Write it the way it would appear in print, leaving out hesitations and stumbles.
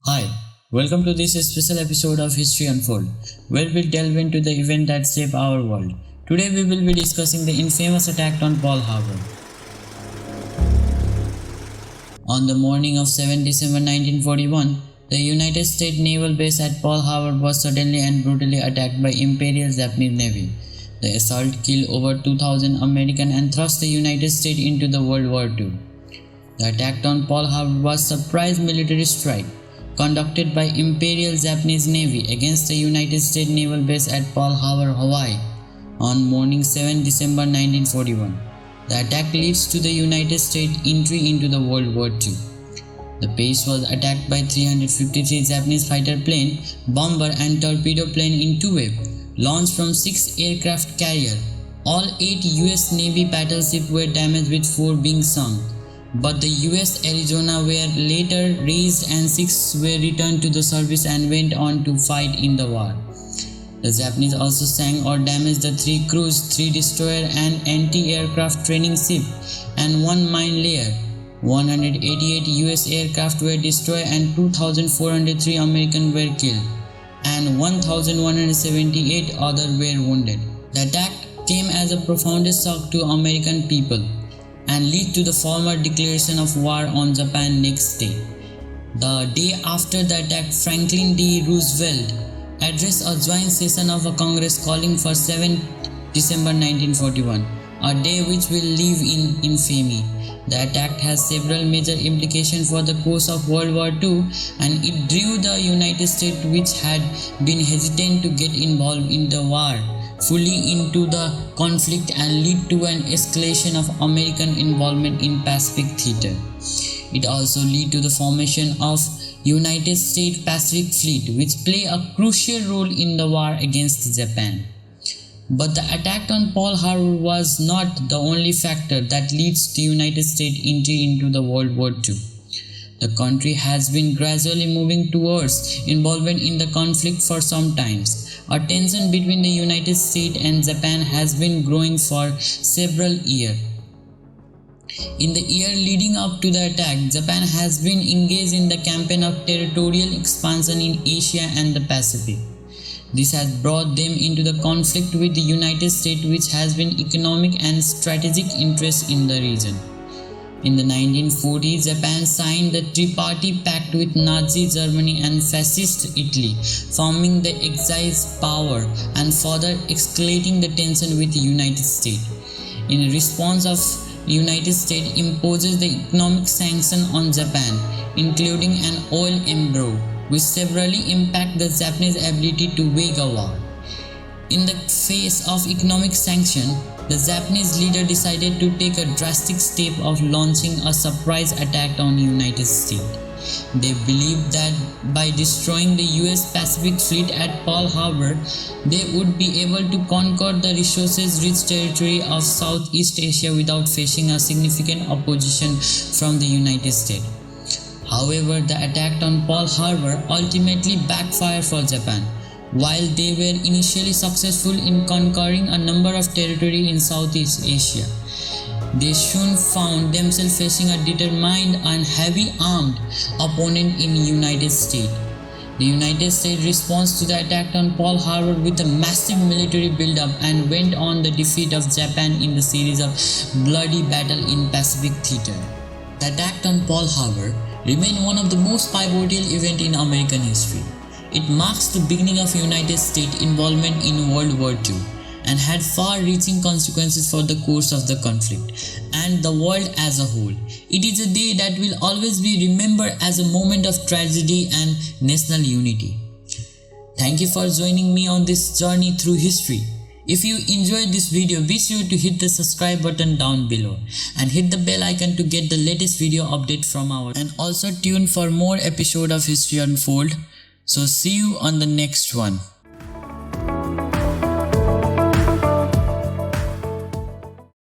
Hi, welcome to this special episode of History Unfold, where we'll delve into the event that shaped our world. Today we will be discussing the infamous attack on Pearl Harbor. On the morning of 7 December 1941, the United States naval base at Pearl Harbor was suddenly and brutally attacked by Imperial Japanese Navy. The assault killed over 2,000 Americans and thrust the United States into the World War II. The attack on Pearl Harbor was a surprise military strike conducted by Imperial Japanese Navy against the United States naval base at Pearl Harbor, Hawaii on morning 7 December 1941. The attack leads to the United States entry into the World War II. The base was attacked by 353 Japanese fighter plane, bomber and torpedo plane in two waves, launched from 6 aircraft carriers. All 8 US Navy battleships were damaged with 4 being sunk, but the US Arizona were later raised and 6 were returned to the service and went on to fight in the war. The Japanese also sank or damaged the 3 cruise, 3 destroyer and anti-aircraft training ship and 1 mine layer. 188 US aircraft were destroyed and 2,403 Americans were killed and 1,178 others were wounded. The attack came as a profound shock to American people and led to the formal declaration of war on Japan next day. The day after the attack, Franklin D. Roosevelt addressed a joint session of a Congress calling for 7 December 1941, a day which will live in infamy. The attack has several major implications for the course of World War II, and it drew the United States, which had been hesitant to get involved in the war, fully into the conflict and lead to an escalation of American involvement in Pacific theater. It also led to the formation of United States Pacific Fleet, which play a crucial role in the war against Japan. But the attack on Pearl Harbor was not the only factor that leads the United States entry into the World War II. The country has been gradually moving towards involvement in the conflict for some time. A tension between the United States and Japan has been growing for several years. In the year leading up to the attack, Japan has been engaged in the campaign of territorial expansion in Asia and the Pacific. This has brought them into the conflict with the United States, which has been economic and strategic interest in the region. In the 1940s, Japan signed the Tripartite Pact with Nazi Germany and Fascist Italy, forming the Axis power and further escalating the tension with the United States. In response, the United States imposes the economic sanction on Japan, including an oil embargo, which severely impact the Japanese ability to wage a war. In the face of economic sanction, the Japanese leader decided to take a drastic step of launching a surprise attack on the United States. They believed that by destroying the US Pacific Fleet at Pearl Harbor, they would be able to conquer the resources-rich territory of Southeast Asia without facing a significant opposition from the United States. However, the attack on Pearl Harbor ultimately backfired for Japan. While they were initially successful in conquering a number of territories in Southeast Asia, they soon found themselves facing a determined and heavy-armed opponent in the United States. The United States responds to the attack on Pearl Harbor with a massive military buildup and went on the defeat of Japan in the series of bloody battles in Pacific theater. The attack on Pearl Harbor remained one of the most pivotal events in American history. It marks the beginning of United States involvement in World War II and had far-reaching consequences for the course of the conflict and the world as a whole. It is a day that will always be remembered as a moment of tragedy and national unity. Thank you for joining me on this journey through history. If you enjoyed this video, be sure to hit the subscribe button down below and hit the bell icon to get the latest video update from our, and also tune for more episode of History Unfold. So see you on the next one.